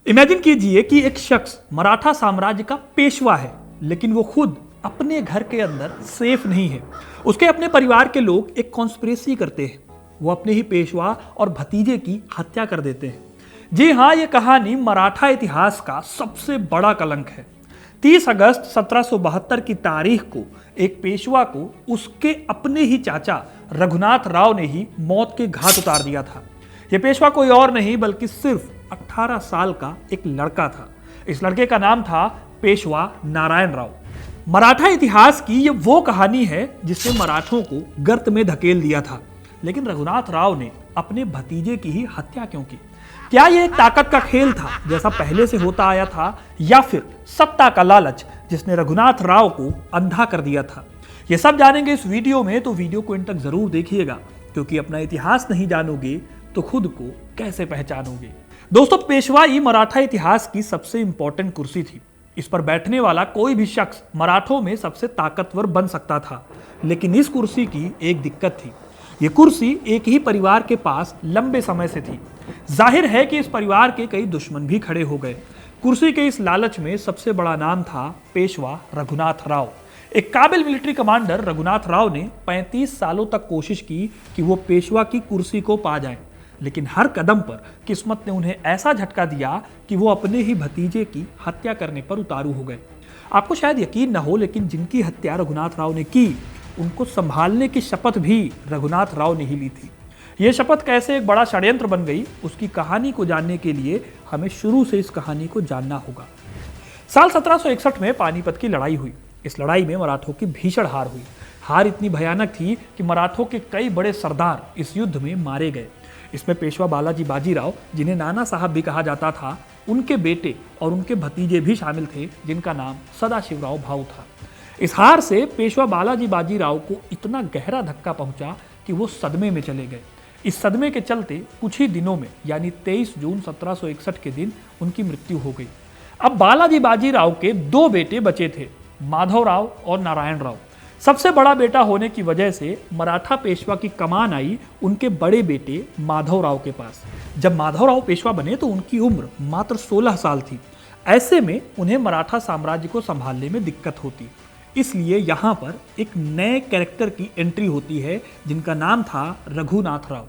Imagine कीजिए कि एक शख्स मराठा साम्राज्य का पेशवा है, लेकिन वो खुद अपने घर के अंदर सेफ नहीं है। उसके अपने परिवार के लोग एक कॉन्स्पिरेसी करते हैं। वो अपने ही पेशवा और भतीजे की हत्या कर देते हैं। जी हाँ, ये कहानी मराठा इतिहास का सबसे बड़ा कलंक है। 30 अगस्त 1772 की तारीख को एक पेशवा को उसके अपने ही चाचा रघुनाथ राव ने ही मौत के घाट उतार दिया था। यह पेशवा कोई और नहीं बल्कि सिर्फ 18 साल का एक लड़का था। इस लड़के का नाम था पेशवा नारायण राव। मराठा इतिहास की ये वो कहानी है जिसने मराठों को गर्त में धकेल दिया था। लेकिन रघुनाथ राव ने अपने भतीजे की ही हत्या क्यों की? क्या यह एक ताकत का खेल था जैसा पहले से होता आया था, या फिर सत्ता का लालच जिसने रघुनाथ राव को अंधा कर दिया था? ये सब जानेंगे इस वीडियो में, तो वीडियो को इन तक जरूर देखिएगा, क्योंकि अपना इतिहास नहीं जानोगे तो खुद को कैसे पहचानोगे। दोस्तों, पेशवाई मराठा इतिहास की सबसे इंपॉर्टेंट कुर्सी थी। इस पर बैठने वाला कोई भी शख्स मराठों में सबसे ताकतवर बन सकता था। लेकिन इस कुर्सी की एक दिक्कत थी। यह कुर्सी एक ही परिवार के पास लंबे समय से थी। जाहिर है कि इस परिवार के कई दुश्मन भी खड़े हो गए। कुर्सी के इस लालच में सबसे बड़ा नाम था पेशवा रघुनाथ राव। एक काबिल मिलिट्री कमांडर रघुनाथ राव ने 35 सालों तक कोशिश की कि वो पेशवा की कुर्सी को पा जाएं। लेकिन हर कदम पर किस्मत ने उन्हें ऐसा झटका दिया कि वो अपने ही भतीजे की हत्या करने पर उतारू हो गए। आपको शायद यकीन न हो, लेकिन जिनकी हत्या रघुनाथ राव ने की, उनको संभालने की शपथ भी रघुनाथ राव ने ही ली थी। यह शपथ कैसे एक बड़ा षड्यंत्र बन गई, उसकी कहानी को जानने के लिए हमें शुरू से इस कहानी को जानना होगा। साल 1761 में पानीपत की लड़ाई हुई। इस लड़ाई में मराठों की भीषण हार हुई। हार इतनी भयानक थी कि मराठों के कई बड़े सरदार इस युद्ध में मारे गए। इसमें पेशवा बालाजी बाजीराव, जिन्हें नाना साहब भी कहा जाता था, उनके बेटे और उनके भतीजे भी शामिल थे, जिनका नाम सदाशिवराव भाऊ था। इस हार से पेशवा बालाजी बाजीराव को इतना गहरा धक्का पहुंचा कि वो सदमे में चले गए। इस सदमे के चलते कुछ ही दिनों में, यानी 23 जून 1761 के दिन उनकी मृत्यु हो गई। अब बालाजी बाजीराव के दो बेटे बचे थे, माधवराव और नारायण राव। सबसे बड़ा बेटा होने की वजह से मराठा पेशवा की कमान आई उनके बड़े बेटे माधवराव के पास। जब माधवराव पेशवा बने तो उनकी उम्र मात्र 16 साल थी। ऐसे में उन्हें मराठा साम्राज्य को संभालने में दिक्कत होती। इसलिए यहाँ पर एक नए कैरेक्टर की एंट्री होती है, जिनका नाम था रघुनाथ राव।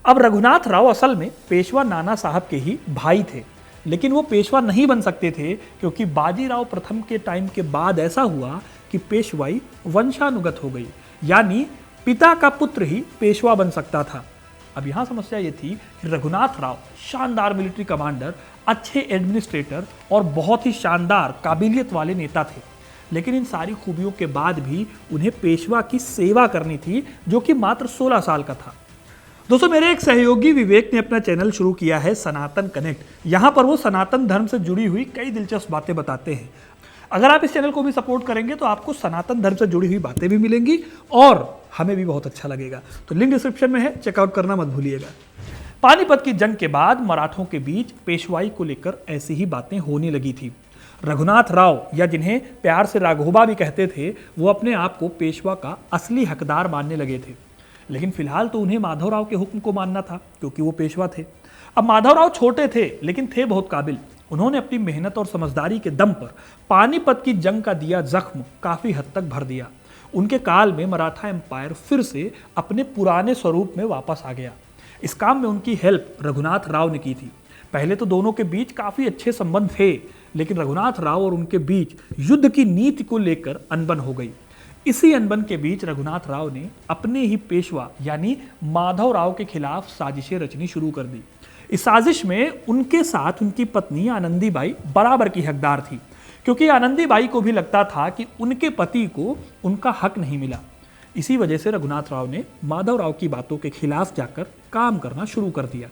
अब रघुनाथ राव असल में पेशवा नाना साहब के ही भाई थे, लेकिन वो पेशवा नहीं बन सकते थे, क्योंकि बाजीराव प्रथम के टाइम के बाद ऐसा हुआ कि पेशवाई वंशानुगत हो गई, यानी पिता का पुत्र ही पेशवा बन सकता था। अब यहां समस्या यह थी कि रघुनाथ राव शानदार मिलिट्री कमांडर, अच्छे एडमिनिस्ट्रेटर और बहुत ही शानदार काबिलियत वाले नेता थे। लेकिन इन सारी खूबियों के बाद भी उन्हें पेशवा की सेवा करनी थी, जो कि मात्र 16 साल का था। दोस्तों, मेरे एक सहयोगी विवेक ने अपना चैनल शुरू किया है सनातन कनेक्ट। यहाँ पर वो सनातन धर्म से जुड़ी हुई कई दिलचस्प बातें बताते हैं। अगर आप इस चैनल को भी सपोर्ट करेंगे तो आपको सनातन धर्म से जुड़ी हुई बातें भी मिलेंगी और हमें भी बहुत अच्छा लगेगा। तो लिंक डिस्क्रिप्शन में है, चेकआउट करना मत भूलिएगा। पानीपत की जंग के बाद मराठों के बीच पेशवाई को लेकर ऐसी ही बातें होने लगी थी। रघुनाथ राव, या जिन्हें प्यार से राघोबा भी कहते थे, वो अपने आप को पेशवा का असली हकदार मानने लगे थे। लेकिन फिलहाल तो उन्हें माधवराव के हुक्म को मानना था, क्योंकि वो पेशवा थे। अब माधवराव छोटे थे, लेकिन थे बहुत काबिल। उन्होंने अपनी मेहनत और समझदारी के दम पर पानीपत की जंग का दिया जख्म काफी हद तक भर दिया। उनके काल में मराठा एम्पायर फिर से अपने पुराने स्वरूप में वापस आ गया। इस काम में उनकी हेल्प रघुनाथ राव ने की थी। पहले तो दोनों के बीच काफी अच्छे संबंध थे, लेकिन रघुनाथ राव और उनके बीच युद्ध की नीति को लेकर अनबन हो गई। इसी अनबन के बीच रघुनाथ राव ने अपने ही पेशवा यानी माधवराव के खिलाफ साजिशें रचनी शुरू कर दी। इस साजिश में उनके साथ उनकी पत्नी आनंदीबाई बराबर की हकदार थी, क्योंकि आनंदीबाई को भी लगता था कि उनके पति को उनका हक नहीं मिला। इसी वजह से रघुनाथ राव ने माधवराव की बातों के खिलाफ जाकर काम करना शुरू कर दिया।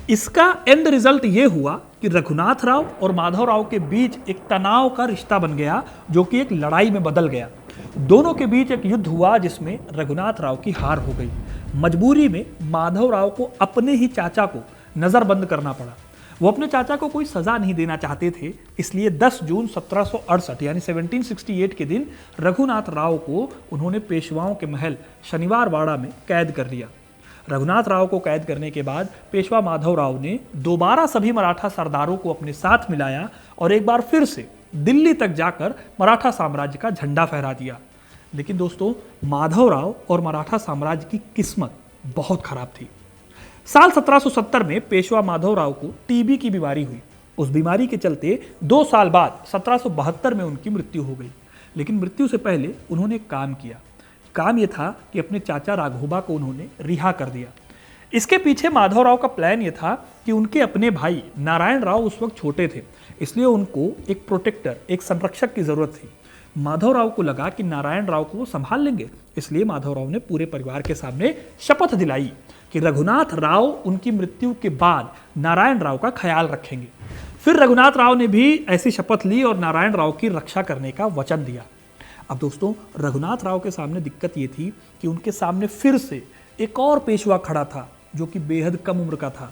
इसका एंड रिजल्ट ये हुआ कि रघुनाथ राव और माधवराव के बीच एक तनाव का रिश्ता बन गया, जो कि एक लड़ाई में बदल गया। दोनों के बीच एक युद्ध हुआ जिसमें रघुनाथ राव की हार हो गई। मजबूरी में माधवराव को अपने ही चाचा को नजरबंद करना पड़ा। वो अपने चाचा को कोई सजा नहीं देना चाहते थे, इसलिए 10 जून 1768 यानी 1768 के दिन रघुनाथ राव को उन्होंने पेशवाओं के महल शनिवार वाड़ा में कैद कर लिया। रघुनाथ राव को कैद करने के बाद पेशवा माधवराव ने दोबारा सभी मराठा सरदारों को अपने साथ मिलाया और एक बार फिर से दिल्ली तक जाकर मराठा साम्राज्य का झंडा फहरा दिया। लेकिन दोस्तों, माधवराव और मराठा साम्राज्य की किस्मत बहुत खराब थी। साल 1770 में पेशवा माधवराव को टीबी की बीमारी हुई। उस बीमारी के चलते 2 साल बाद 1772 में उनकी मृत्यु हो गई। लेकिन मृत्यु से पहले उन्होंने काम किया। काम यह था कि अपने चाचा राघोबा को उन्होंने रिहा कर दिया। इसके पीछे माधवराव का प्लान यह था कि उनके अपने भाई नारायण राव उस वक्त छोटे थे, इसलिए उनको एक प्रोटेक्टर, एक संरक्षक की जरूरत थी। माधवराव को लगा कि नारायण राव को वो संभाल लेंगे, इसलिए माधवराव ने पूरे परिवार के सामने शपथ दिलाई कि रघुनाथ राव उनकी मृत्यु के बाद नारायण राव का ख्याल रखेंगे। फिर रघुनाथ राव ने भी ऐसी शपथ ली और नारायण राव की रक्षा करने का वचन दिया। अब दोस्तों, रघुनाथ राव के सामने दिक्कत ये थी कि उनके सामने फिर से एक और पेशवा खड़ा था जो कि बेहद कम उम्र का था।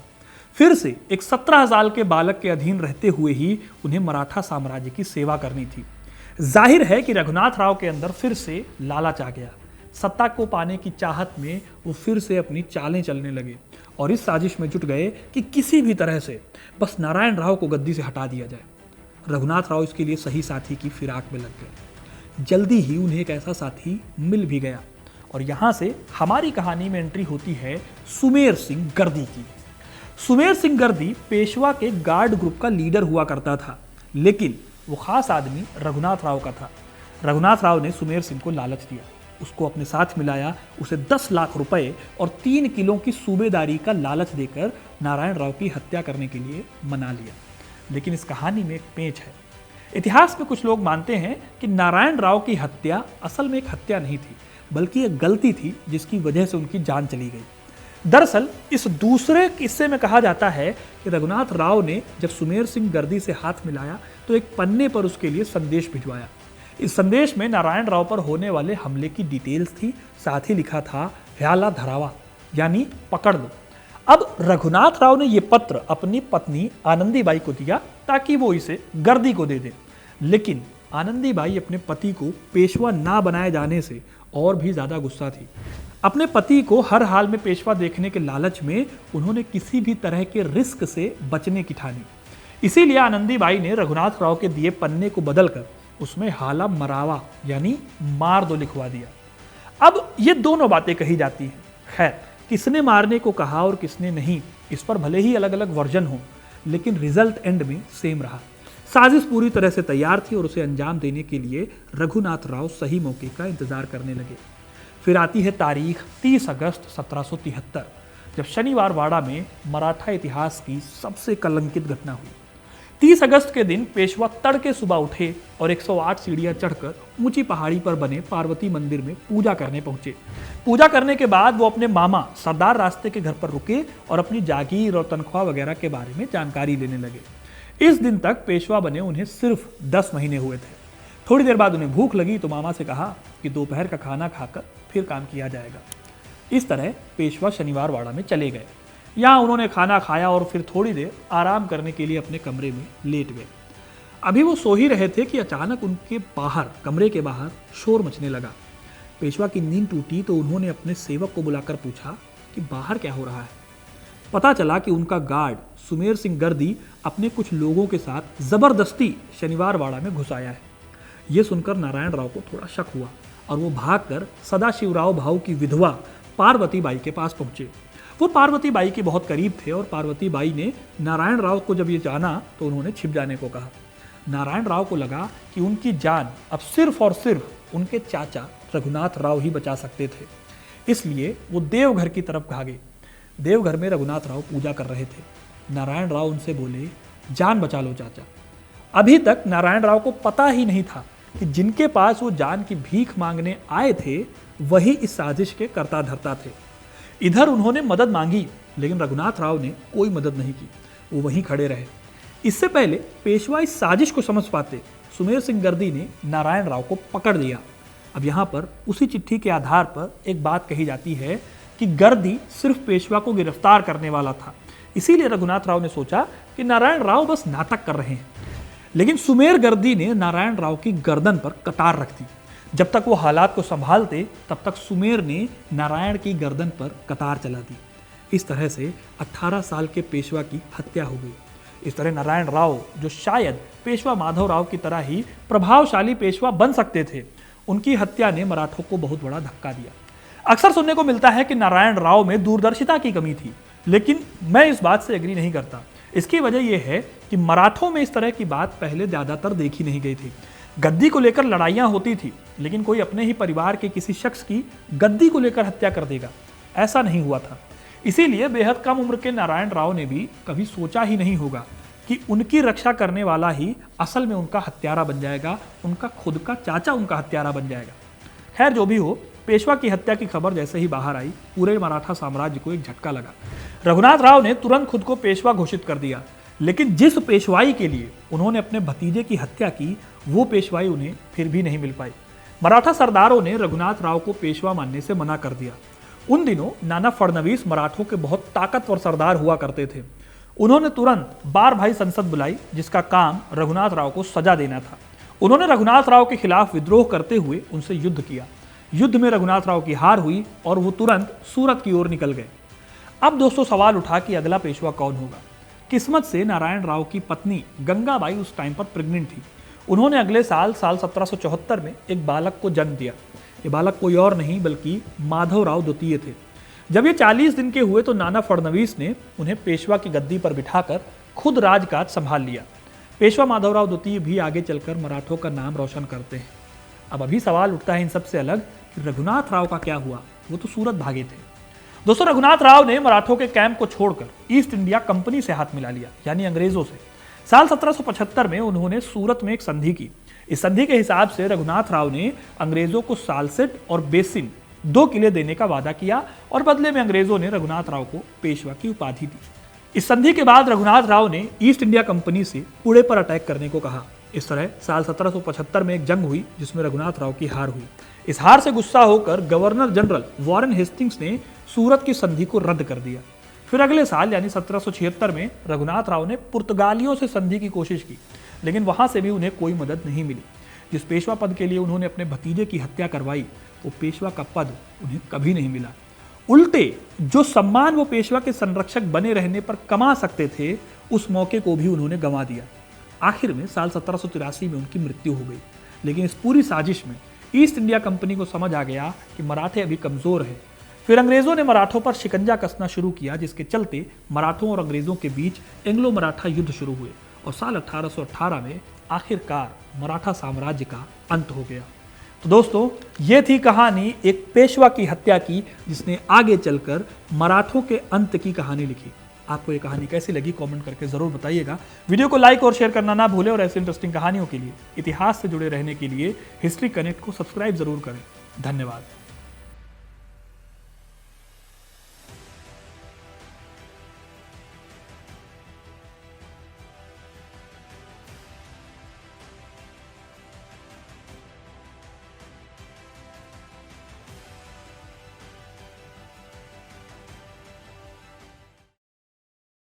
फिर से एक 17 साल के बालक के अधीन रहते हुए ही उन्हें मराठा साम्राज्य की सेवा करनी थी। जाहिर है कि रघुनाथ राव के अंदर फिर से लालच आ गया। सत्ता को पाने की चाहत में वो फिर से अपनी चालें चलने लगे और इस साजिश में जुट गए कि किसी भी तरह से बस नारायण राव को गद्दी से हटा दिया जाए। रघुनाथ राव इसके लिए सही साथी की फिराक में लग गए। जल्दी ही उन्हें एक ऐसा साथी मिल भी गया और यहाँ से हमारी कहानी में एंट्री होती है सुमेर सिंह गर्दी की। सुमेर सिंह गर्दी पेशवा के गार्ड ग्रुप का लीडर हुआ करता था, लेकिन वो खास आदमी रघुनाथ राव का था। रघुनाथ राव ने सुमेर सिंह को लालच दिया, उसको अपने साथ मिलाया, उसे 10 लाख रुपए और 3 किलो की सूबेदारी का लालच देकर नारायण राव की हत्या करने के लिए मना लिया। लेकिन इस कहानी में एक पेंच है। इतिहास में कुछ लोग मानते हैं कि नारायण राव की हत्या असल में एक हत्या नहीं थी, बल्कि एक गलती थी जिसकी वजह से उनकी जान चली गई। दरअसल इस दूसरे किस्से में कहा जाता है कि रघुनाथ राव ने जब सुमेर सिंह गर्दी से हाथ मिलाया तो एक पन्ने पर उसके लिए संदेश भिजवाया। इस संदेश में नारायण राव पर होने वाले हमले की डिटेल्स थी, साथ ही लिखा था ह्याला धरावा, यानी पकड़ लो। अब रघुनाथ राव ने यह पत्र अपनी पत्नी आनंदीबाई को दिया ताकि वो इसे गर्दी को दे दे, लेकिन आनंदीबाई अपने पति को पेशवा ना बनाए जाने से और भी ज्यादा गुस्सा थी। अपने पति को हर हाल में पेशवा देखने के लालच में उन्होंने किसी भी तरह के रिस्क से बचने की ठानी। इसीलिए आनंदीबाई ने रघुनाथ राव के दिए पन्ने को बदलकर उसमें हाला मरावा यानी मार दो लिखवा दिया। अब ये दोनों बातें कही जाती हैं। खैर, किसने मारने को कहा और किसने नहीं, इस पर भले ही अलग अलग वर्जन हो, लेकिन रिजल्ट एंड में सेम रहा। साजिश पूरी तरह से तैयार थी और उसे अंजाम देने के लिए रघुनाथ राव सही मौके का इंतजार करने लगे। फिर आती है तारीख 30 अगस्त 1773, जब शनिवार वाड़ा में मराठा इतिहास की सबसे कलंकित घटना हुई। 30 अगस्त के दिन पेशवा तड़के सुबह उठे और 108 सीढ़ियां चढ़कर ऊंची पहाड़ी पर बने पार्वती मंदिर में पूजा करने पहुंचे। पूजा करने के बाद वो अपने मामा सरदार रास्ते के घर पर रुके और अपनी जागीर और तनख्वाह वगैरह के बारे में जानकारी लेने लगे। इस दिन तक पेशवा बने उन्हें सिर्फ 10 महीने हुए थे। थोड़ी देर बाद उन्हें भूख लगी तो मामा से कहा कि दोपहर का खाना खाकर फिर काम किया जाएगा। इस तरह पेशवा शनिवार वाड़ा में चले गए। यहाँ उन्होंने खाना खाया और फिर थोड़ी देर आराम करने के लिए अपने कमरे में लेट गए। अभी वो सो ही रहे थे कि अचानक उनके बाहर, कमरे के बाहर शोर मचने लगा। पेशवा की नींद टूटी तो उन्होंने अपने सेवक को बुलाकर पूछा कि बाहर क्या हो रहा है। पता चला कि उनका गार्ड सुमेर सिंह गर्दी अपने कुछ लोगों के साथ जबरदस्ती शनिवार वाड़ा में घुस आया है। ये सुनकर नारायण राव को थोड़ा शक हुआ और वो भागकर सदाशिवराव भाऊ की विधवा पार्वती बाई के पास पहुंचे। वो पार्वती बाई के बहुत करीब थे और पार्वती बाई ने नारायण राव को जब ये जाना तो उन्होंने छिप जाने को कहा। नारायण राव को लगा कि उनकी जान अब सिर्फ और सिर्फ उनके चाचा रघुनाथ राव ही बचा सकते थे, इसलिए वो देवघर की तरफ भागे। देवघर में रघुनाथ राव पूजा कर रहे थे। नारायण राव उनसे बोले, जान बचा लो चाचा। अभी तक नारायण राव को पता ही नहीं था कि जिनके पास वो जान की भीख मांगने आए थे वही इस साजिश के कर्ता धर्ता थे। इधर उन्होंने मदद मांगी, लेकिन रघुनाथ राव ने कोई मदद नहीं की, वो वहीं खड़े रहे। इससे पहले पेशवा इस साजिश को समझ पाते, सुमेर सिंह गर्दी ने नारायण राव को पकड़ लिया। अब यहाँ पर उसी चिट्ठी के आधार पर एक बात कही जाती है कि गर्दी सिर्फ पेशवा को गिरफ्तार करने वाला था, इसीलिए रघुनाथ राव ने सोचा कि नारायण राव बस नाटक कर रहे हैं। लेकिन सुमेर गर्दी ने नारायण राव की गर्दन पर कटार रख दी। जब तक वो हालात को संभालते तब तक सुमेर ने नारायण की गर्दन पर कतार चला दी। इस तरह से 18 साल के पेशवा की हत्या हो गई। इस तरह नारायण राव, जो शायद पेशवा माधव राव की तरह ही प्रभावशाली पेशवा बन सकते थे, उनकी हत्या ने मराठों को बहुत बड़ा धक्का दिया। अक्सर सुनने को मिलता है कि नारायण राव में दूरदर्शिता की कमी थी, लेकिन मैं इस बात से एग्री नहीं करता। इसकी वजह यह है कि मराठों में इस तरह की बात पहले ज्यादातर देखी नहीं गई थी। गद्दी को लेकर लड़ाइयां होती थी, लेकिन कोई अपने ही परिवार के किसी शख्स की गद्दी को लेकर हत्या कर देगा, ऐसा नहीं हुआ था। इसीलिए बेहद कम उम्र के नारायण राव ने भी कभी सोचा ही नहीं होगा कि उनकी रक्षा करने वाला ही असल में उनका हत्यारा बन जाएगा, उनका खुद का चाचा उनका हत्यारा बन जाएगा। खैर, जो भी हो, पेशवा की हत्या की खबर जैसे ही बाहर आई, पूरे मराठा साम्राज्य को एक झटका लगा। रघुनाथ राव ने तुरंत खुद को पेशवा घोषित कर दिया, लेकिन जिस पेशवाई के लिए उन्होंने अपने भतीजे की हत्या की, वो पेशवाई उन्हें फिर भी नहीं मिल पाई। मराठा सरदारों ने रघुनाथ राव को पेशवा मानने से मना कर दिया। उन दिनों नाना फडणवीस मराठों के बहुत ताकतवर सरदार हुआ करते थे। उन्होंने तुरंत बार भाई संसद बुलाई, जिसका काम रघुनाथ राव को सजा देना था। उन्होंने रघुनाथ राव के खिलाफ विद्रोह करते हुए उनसे युद्ध किया। युद्ध में रघुनाथ राव की हार हुई और वो तुरंत सूरत की ओर निकल गए। अब दोस्तों सवाल उठा कि अगला पेशवा कौन होगा। किस्मत से नारायण राव की पत्नी गंगाबाई उस टाइम पर प्रेग्नेंट थी। उन्होंने अगले साल 1774 में एक बालक को जन्म दिया। ये बालक कोई और नहीं बल्कि माधव राव द्वितीय थे। जब ये 40 दिन के हुए तो नाना फडणवीस ने उन्हें पेशवा की गद्दी पर बिठाकर खुद राजकाज संभाल लिया। पेशवा माधव राव द्वितीय भी आगे चलकर मराठों का नाम रोशन करते हैं। अब अभी सवाल उठता है इन सबसे अलग कि रघुनाथ राव का क्या हुआ। वो तो सूरत भागे थे। दोस्तों, रघुनाथ राव ने मराठों के कैंप को छोड़कर ईस्ट इंडिया कंपनी से हाथ मिला लिया, यानी अंग्रेजों से। साल 1775 में उन्होंने सूरत में एक संधि की। इस संधि के हिसाब से रघुनाथ राव ने अंग्रेजों को सालसेट और बेसिन 2 किले देने का वादा किया और बदले में अंग्रेजों ने रघुनाथ राव को पेशवा की उपाधि दी। इस संधि के बाद रघुनाथ राव ने ईस्ट इंडिया कंपनी से पुणे पर अटैक करने को कहा। इस तरह साल 1775 में एक जंग हुई जिसमें रघुनाथ राव की हार हुई। इस हार से गुस्सा होकर गवर्नर जनरल वॉरेन हेस्टिंग्स ने सूरत की संधि को रद्द कर दिया। फिर अगले साल यानी 1776 में रघुनाथ राव ने पुर्तगालियों से संधि की कोशिश की, लेकिन वहां से भी उन्हें कोई मदद नहीं मिली। जिस पेशवा पद के लिए उन्होंने अपने भतीजे की हत्या करवाई, वो पेशवा का पद उन्हें कभी नहीं मिला। उल्टे जो सम्मान वो पेशवा के संरक्षक बने रहने पर कमा सकते थे, उस मौके को भी उन्होंने गंवा दिया। आखिर में साल 1783 में उनकी मृत्यु हो गई। लेकिन इस पूरी साजिश में ईस्ट इंडिया कंपनी को समझ आ गया कि मराठे अभी कमजोर हैं। फिर अंग्रेजों ने मराठों पर शिकंजा कसना शुरू किया, जिसके चलते मराठों और अंग्रेजों के बीच एंग्लो मराठा युद्ध शुरू हुए और साल 1818 में आखिरकार मराठा साम्राज्य का अंत हो गया। तो दोस्तों, ये थी कहानी एक पेशवा की हत्या की, जिसने आगे चलकर मराठों के अंत की कहानी लिखी। आपको ये कहानी कैसी लगी कमेंट करके जरूर बताइएगा। वीडियो को लाइक और शेयर करना ना भूलें और ऐसे इंटरेस्टिंग कहानियों के लिए, इतिहास से जुड़े रहने के लिए हिस्ट्री कनेक्ट को सब्सक्राइब जरूर करें। धन्यवाद।